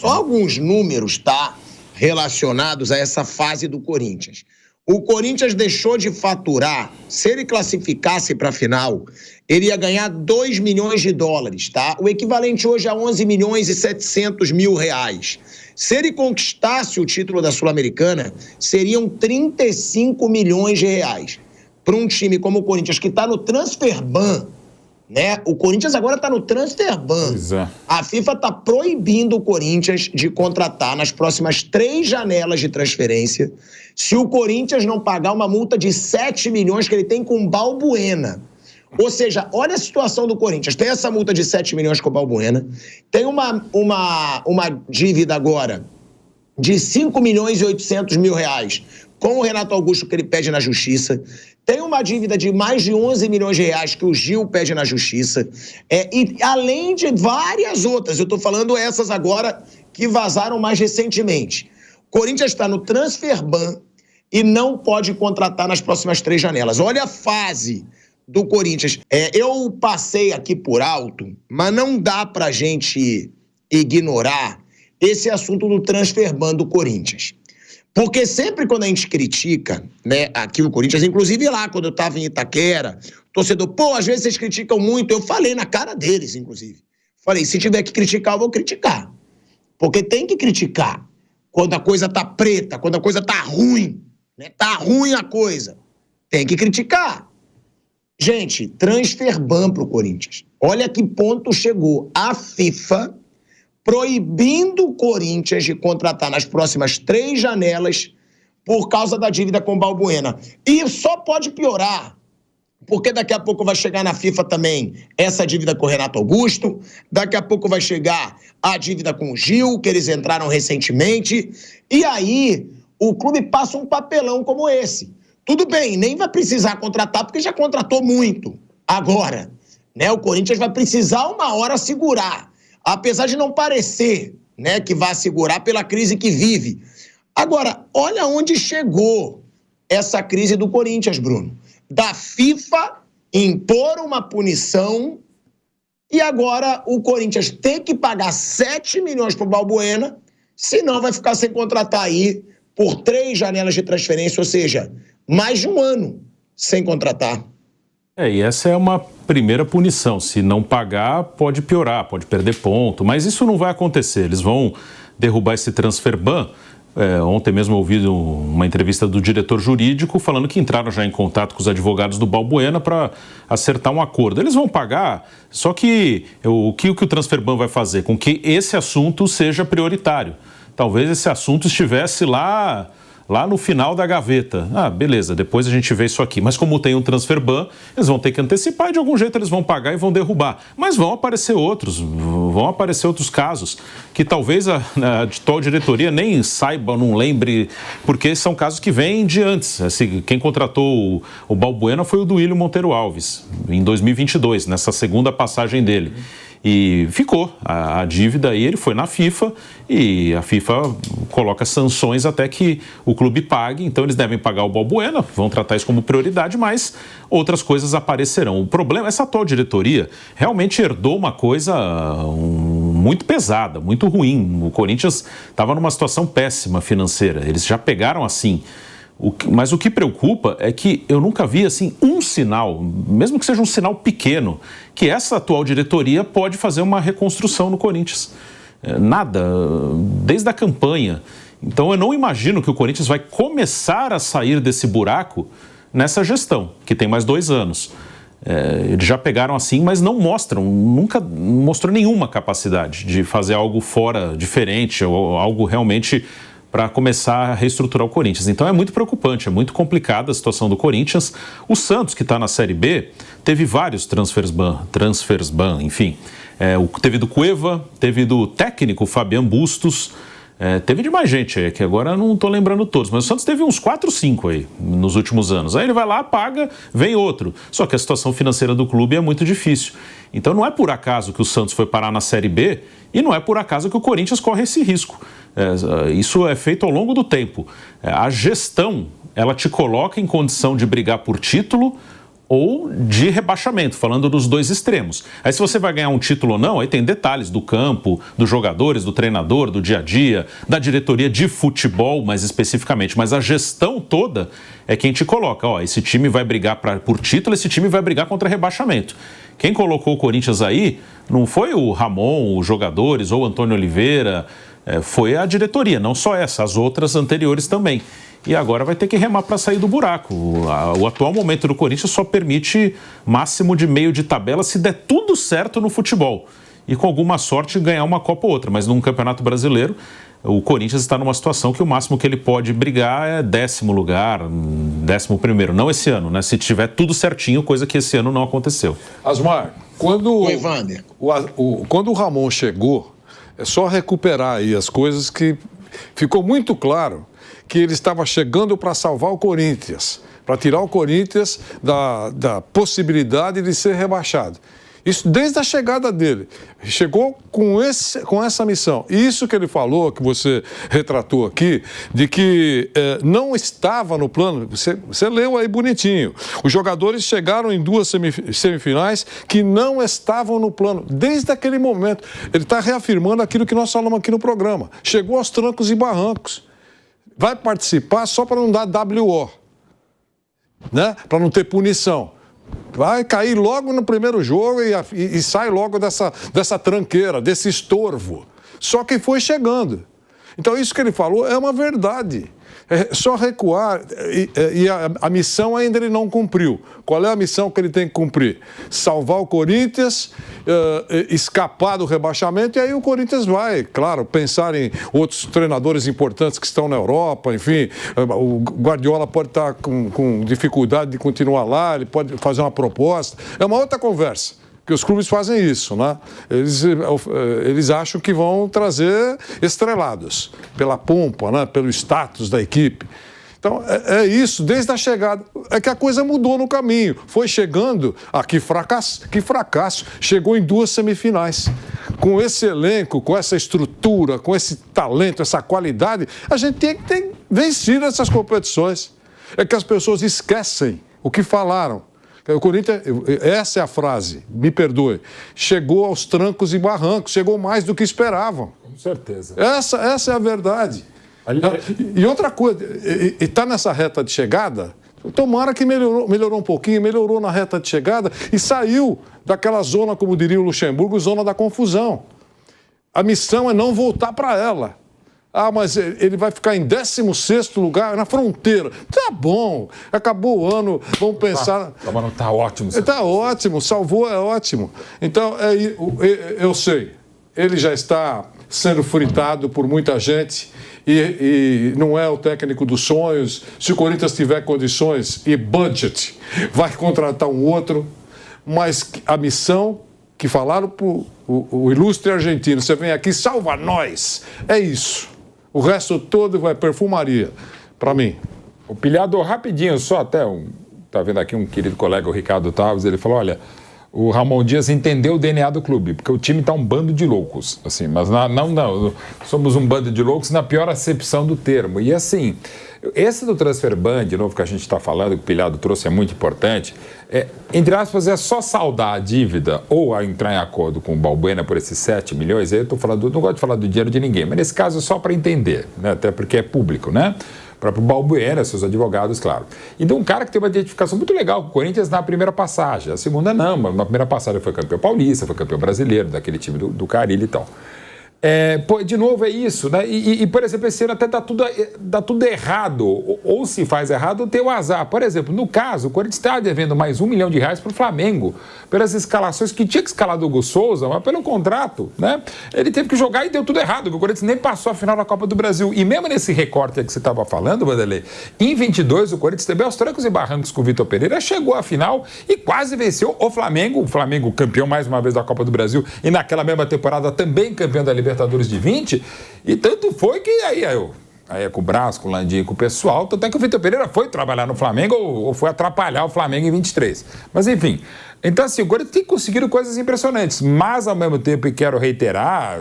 Só alguns números, tá? Relacionados a essa fase do Corinthians. O Corinthians deixou de faturar, se ele classificasse para a final, ele ia ganhar 2 milhões de dólares, tá? O equivalente hoje a 11 milhões e 700 mil reais. Se ele conquistasse o título da Sul-Americana, seriam 35 milhões de reais. Para um time como o Corinthians, que está no transfer ban, né? O Corinthians agora está no transfer ban. A FIFA está proibindo o Corinthians de contratar nas próximas 3 janelas de transferência se o Corinthians não pagar uma multa de 7 milhões que ele tem com o Balbuena. Ou seja, olha a situação do Corinthians. Tem essa multa de 7 milhões com o Balbuena, tem uma dívida agora de 5 milhões e 800 mil reais com o Renato Augusto que ele pede na Justiça. Tem uma dívida de mais de 11 milhões de reais que o Gil pede na Justiça. E além de várias outras, eu estou falando essas agora que vazaram mais recentemente. O Corinthians está no transfer ban e não pode contratar nas próximas 3 janelas. Olha a fase do Corinthians. Eu passei aqui por alto, mas não dá pra gente ignorar esse assunto do transfer ban do Corinthians. Porque sempre quando a gente critica, né, aqui o Corinthians, inclusive lá quando eu estava em Itaquera, torcedor, às vezes vocês criticam muito, eu falei na cara deles, inclusive. Falei, se tiver que criticar, eu vou criticar. Porque tem que criticar quando a coisa tá preta, quando a coisa tá ruim, né? Tá ruim a coisa. Tem que criticar. Gente, transfer ban pro Corinthians. Olha que ponto chegou. A FIFA proibindo o Corinthians de contratar nas próximas 3 janelas por causa da dívida com o Balbuena. E só pode piorar, porque daqui a pouco vai chegar na FIFA também essa dívida com o Renato Augusto, daqui a pouco vai chegar a dívida com o Gil, que eles entraram recentemente, e aí o clube passa um papelão como esse. Tudo bem, nem vai precisar contratar, porque já contratou muito. Agora, né, o Corinthians vai precisar uma hora segurar. Apesar de não parecer, né, que vai segurar pela crise que vive. Agora, olha onde chegou essa crise do Corinthians, Bruno. Da FIFA impor uma punição e agora o Corinthians tem que pagar 7 milhões pro Balbuena, senão vai ficar sem contratar aí por 3 janelas de transferência, ou seja, mais de 1 ano sem contratar. E essa é uma primeira punição. Se não pagar, pode piorar, pode perder ponto. Mas isso não vai acontecer. Eles vão derrubar esse transfer ban. Ontem mesmo eu ouvi uma entrevista do diretor jurídico falando que entraram já em contato com os advogados do Balbuena para acertar um acordo. Eles vão pagar, só que o que o transfer ban vai fazer? Com que esse assunto seja prioritário. Talvez esse assunto estivesse lá no final da gaveta. Beleza, depois a gente vê isso aqui. Mas como tem um transfer ban, eles vão ter que antecipar e de algum jeito eles vão pagar e vão derrubar. Mas vão aparecer outros casos que talvez a atual diretoria nem saiba, não lembre, porque são casos que vêm de antes. Assim, quem contratou o Balbuena foi o Duílio Monteiro Alves, em 2022, nessa segunda passagem dele. E ficou a dívida aí, ele foi na FIFA e a FIFA coloca sanções até que o clube pague, então eles devem pagar o Balbuena, vão tratar isso como prioridade, mas outras coisas aparecerão. O problema, essa atual diretoria realmente herdou uma coisa muito pesada, muito ruim. O Corinthians estava numa situação péssima financeira, eles já pegaram assim. Mas o que preocupa é que eu nunca vi assim um sinal, mesmo que seja um sinal pequeno, que essa atual diretoria pode fazer uma reconstrução no Corinthians. Nada, desde a campanha. Então eu não imagino que o Corinthians vai começar a sair desse buraco nessa gestão, que tem mais 2 anos. Eles já pegaram assim, mas nunca mostrou nenhuma capacidade de fazer algo fora, diferente, ou algo realmente para começar a reestruturar o Corinthians. Então é muito preocupante, é muito complicada a situação do Corinthians. O Santos, que está na Série B, teve vários transfers ban, enfim. Teve do Cueva, teve do técnico Fabian Bustos, teve de mais gente, que agora eu não estou lembrando todos, mas o Santos teve uns 4, 5 aí nos últimos anos. Aí ele vai lá, paga, vem outro. Só que a situação financeira do clube é muito difícil. Então não é por acaso que o Santos foi parar na Série B e não é por acaso que o Corinthians corre esse risco. Isso é feito ao longo do tempo. A gestão, ela te coloca em condição de brigar por título ou de rebaixamento, falando dos dois extremos. Aí se você vai ganhar um título ou não, aí tem detalhes do campo, dos jogadores, do treinador, do dia a dia, da diretoria de futebol, mais especificamente. Mas a gestão toda é quem te coloca, ó, esse time vai brigar por título, esse time vai brigar contra rebaixamento. Quem colocou o Corinthians aí não foi o Ramon, os jogadores ou o Antônio Oliveira, foi a diretoria, não só essa, as outras anteriores também. E agora vai ter que remar para sair do buraco. O atual momento do Corinthians só permite máximo de meio de tabela se der tudo certo no futebol. E com alguma sorte ganhar uma Copa ou outra. Mas num Campeonato Brasileiro, o Corinthians está numa situação que o máximo que ele pode brigar é 10º lugar, 11º. Não esse ano, né? Se tiver tudo certinho, coisa que esse ano não aconteceu. Asmar, quando o Ramon chegou, é só recuperar aí as coisas que ficou muito claro que ele estava chegando para salvar o Corinthians, para tirar o Corinthians da possibilidade de ser rebaixado. Isso desde a chegada dele. Chegou com essa missão. E isso que ele falou, que você retratou aqui, de que não estava no plano, você leu aí bonitinho. Os jogadores chegaram em 2 semifinais que não estavam no plano. Desde aquele momento. Ele está reafirmando aquilo que nós falamos aqui no programa. Chegou aos trancos e barrancos. Vai participar só para não dar WO, né? Para não ter punição. Vai cair logo no primeiro jogo e sai logo dessa tranqueira, desse estorvo. Só que foi chegando. Então, isso que ele falou é uma verdade. É só recuar e a missão ainda ele não cumpriu. Qual é a missão que ele tem que cumprir? Salvar o Corinthians, escapar do rebaixamento, e aí o Corinthians vai, claro, pensar em outros treinadores importantes que estão na Europa, enfim, o Guardiola pode estar com dificuldade de continuar lá, ele pode fazer uma proposta, é uma outra conversa. Que os clubes fazem isso, né? Eles acham que vão trazer estrelados, pela pompa, né? Pelo status da equipe. Então, é isso, desde a chegada. É que a coisa mudou no caminho. Foi chegando, que fracasso. Chegou em 2 semifinais. Com esse elenco, com essa estrutura, com esse talento, essa qualidade, a gente tem que ter vencido essas competições. É que as pessoas esquecem o que falaram. O Corinthians, essa é a frase, me perdoe, chegou aos trancos e barrancos, chegou mais do que esperavam. Com certeza. Essa é a verdade. E outra coisa, está nessa reta de chegada, tomara que melhorou um pouquinho, melhorou na reta de chegada e saiu daquela zona, como diria o Luxemburgo, zona da confusão. A missão é não voltar para ela. Ah, mas ele vai ficar em 16º lugar, na fronteira. Tá bom, acabou o ano, vamos pensar... Mas tá ótimo. Tá ótimo, salvou, é ótimo. Então, eu sei, ele já está sendo fritado por muita gente e não é o técnico dos sonhos. Se o Corinthians tiver condições e budget, vai contratar um outro, mas a missão que falaram para o ilustre argentino, você vem aqui, salva nós, é isso. O resto todo vai perfumaria, para mim. O Pilhado, rapidinho, só até tá vendo aqui um querido colega, o Ricardo Taves, ele falou, olha, o Ramon Dias entendeu o DNA do clube, porque o time tá um bando de loucos, assim, mas não, somos um bando de loucos na pior acepção do termo. E assim, esse do transfer ban, de novo, que a gente está falando, que o Pilhado trouxe, é muito importante, entre aspas, é só saldar a dívida ou a entrar em acordo com o Balbuena por esses 7 milhões, aí eu tô falando, não gosto de falar do dinheiro de ninguém, mas nesse caso é só para entender, né? Até porque é público, né? O próprio Balbuena, seus advogados, claro. E de um cara que tem uma identificação muito legal com o Corinthians na primeira passagem. A segunda não, mas na primeira passagem foi campeão paulista, foi campeão brasileiro, daquele time do Carille e tal. De novo, é isso, né? Por exemplo, esse ano até dá tudo errado, ou se faz errado, tem o azar. Por exemplo, no caso, o Corinthians está devendo mais R$1 milhão para o Flamengo, pelas escalações que tinha que escalar do Hugo Souza, mas pelo contrato, né? Ele teve que jogar e deu tudo errado, porque o Corinthians nem passou a final da Copa do Brasil. E mesmo nesse recorte que você estava falando, Vanderlei, em 22, o Corinthians também aos trancos e barrancos com o Vitor Pereira, chegou à final e quase venceu o Flamengo campeão mais uma vez da Copa do Brasil, e naquela mesma temporada também campeão da Libertadores de 20, e tanto foi que aí é com o Brás, com o Landim, com o pessoal, tanto é que o Vitor Pereira foi trabalhar no Flamengo ou foi atrapalhar o Flamengo em 23. Mas enfim, então assim, o Corinthians tem conseguido coisas impressionantes, mas ao mesmo tempo, e quero reiterar,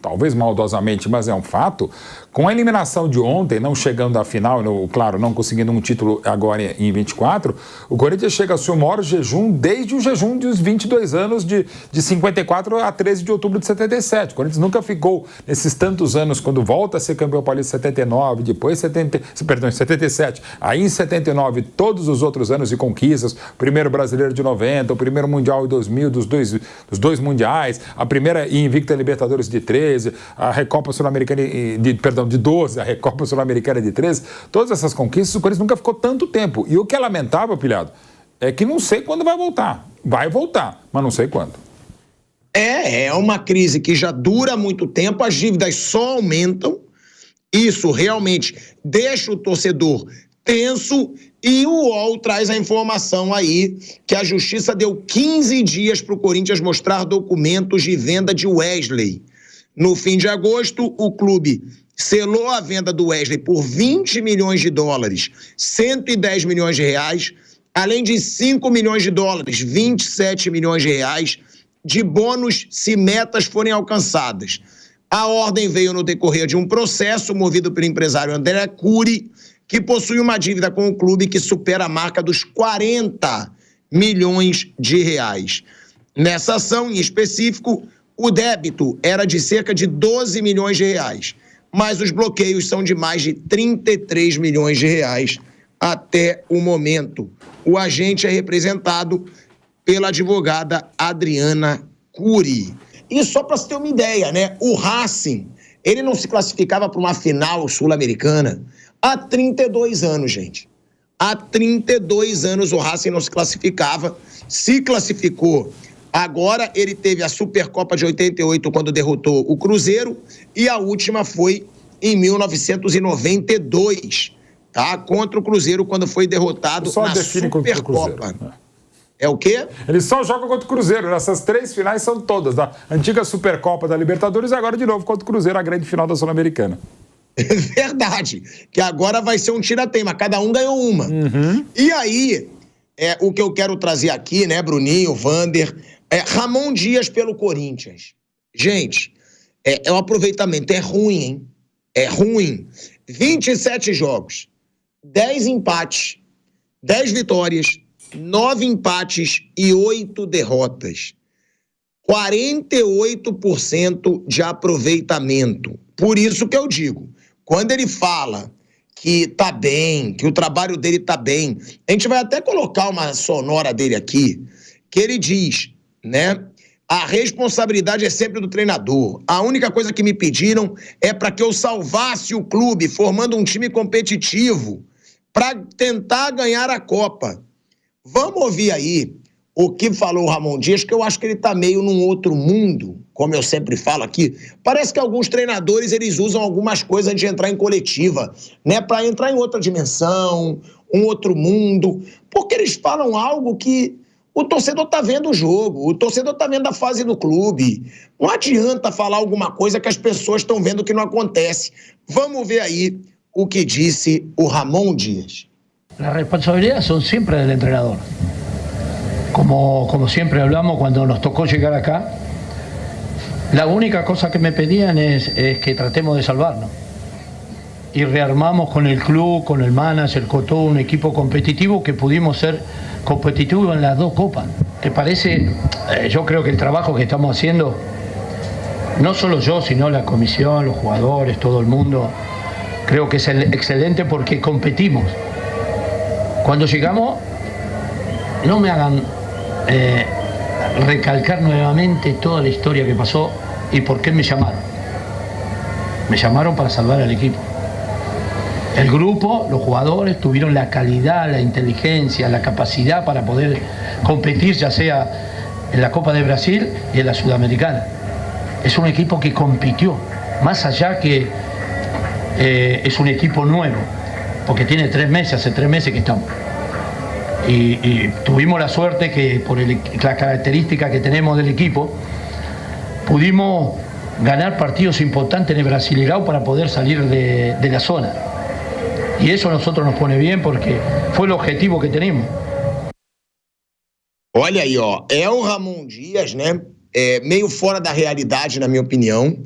talvez maldosamente, mas é um fato, com a eliminação de ontem, não chegando à final, claro, não conseguindo um título agora em 24, o Corinthians chega ao seu maior jejum desde o jejum dos 22 anos de 54 a 13 de outubro de 77. O Corinthians nunca ficou nesses tantos anos, quando volta a ser campeão paulista em 79, depois 77, aí em 79, todos os outros anos de conquistas, o primeiro brasileiro de 90, o primeiro mundial em 2000, dos dois mundiais, a primeira invicta Libertadores de 13, a Recopa Sul-Americana de 12, a Recopa Sul-Americana de 13, todas essas conquistas, o Corinthians nunca ficou tanto tempo. E o que é lamentável, Pilhado, é que não sei quando vai voltar. Vai voltar, mas não sei quando. É uma crise que já dura muito tempo, as dívidas só aumentam, isso realmente deixa o torcedor tenso, e o UOL traz a informação aí que a Justiça deu 15 dias para o Corinthians mostrar documentos de venda de Wesley. No fim de agosto, o clube selou a venda do Wesley por 20 milhões de dólares, 110 milhões de reais, além de 5 milhões de dólares, 27 milhões de reais, de bônus se metas forem alcançadas. A ordem veio no decorrer de um processo movido pelo empresário André Cury, que possui uma dívida com o clube que supera a marca dos 40 milhões de reais. Nessa ação, em específico, o débito era de cerca de 12 milhões de reais, mas os bloqueios são de mais de 33 milhões de reais até o momento. O agente é representado pela advogada Adriana Cury. E só para você ter uma ideia, né? O Racing, ele não se classificava para uma final sul-americana há 32 anos, gente. Há 32 anos o Racing não se classificava, se classificou. Agora ele teve a Supercopa de 88 quando derrotou o Cruzeiro e a última foi em 1992, tá? Contra o Cruzeiro quando foi derrotado na Supercopa. É o quê? Ele só joga contra o Cruzeiro. Essas 3 finais são todas da antiga Supercopa da Libertadores e agora de novo contra o Cruzeiro, a grande final da Sul-Americana. É verdade, que agora vai ser um tira-teima, cada um ganhou uma. E aí, o que eu quero trazer aqui, né, Bruninho, Vander, Ramon Dias pelo Corinthians. Gente, o aproveitamento é ruim, hein? É ruim. 27 jogos, 10 empates, 10 vitórias, 9 empates e 8 derrotas. 48% de aproveitamento. Por isso que eu digo, quando ele fala que tá bem, que o trabalho dele tá bem, a gente vai até colocar uma sonora dele aqui, que ele diz, né? A responsabilidade é sempre do treinador. A única coisa que me pediram é para que eu salvasse o clube, formando um time competitivo, para tentar ganhar a Copa. Vamos ouvir aí o que falou o Ramon Dias, que eu acho que ele tá meio num outro mundo, como eu sempre falo aqui. Parece que alguns treinadores, eles usam algumas coisas de entrar em coletiva, né, para entrar em outra dimensão, um outro mundo, porque eles falam algo que o torcedor tá vendo o jogo, o torcedor tá vendo a fase do clube. Não adianta falar alguma coisa que as pessoas estão vendo que não acontece. Vamos ver aí o que disse o Ramon Dias. Las responsabilidades son siempre del entrenador. Como siempre hablamos cuando nos tocó llegar acá, la única cosa que me pedían es que tratemos de salvarnos. Y rearmamos con el club, con el manager, con todo un equipo competitivo que pudimos ser competitivos en las 2 copas. ¿Te parece? Yo creo que el trabajo que estamos haciendo, no solo yo, sino la comisión, los jugadores, todo el mundo, creo que es excelente porque competimos. Cuando llegamos, no me hagan recalcar nuevamente toda la historia que pasó y por qué me llamaron. Me llamaron para salvar al equipo. El grupo, los jugadores tuvieron la calidad, la inteligencia, la capacidad para poder competir, ya sea en la Copa de Brasil y en la Sudamericana. Es un equipo que compitió, más allá que es un equipo nuevo, porque tiene 3 meses, hace 3 meses que estamos. Y tuvimos la suerte que por la característica que tenemos del equipo, pudimos ganar partidos importantes en el Brasileirão para poder salir de la zona. Y eso a nosotros nos pone bien porque fue el objetivo que tenemos. Olha aí, ó, é o Ramon Dias, né? Meio fora da realidade, na minha opinião.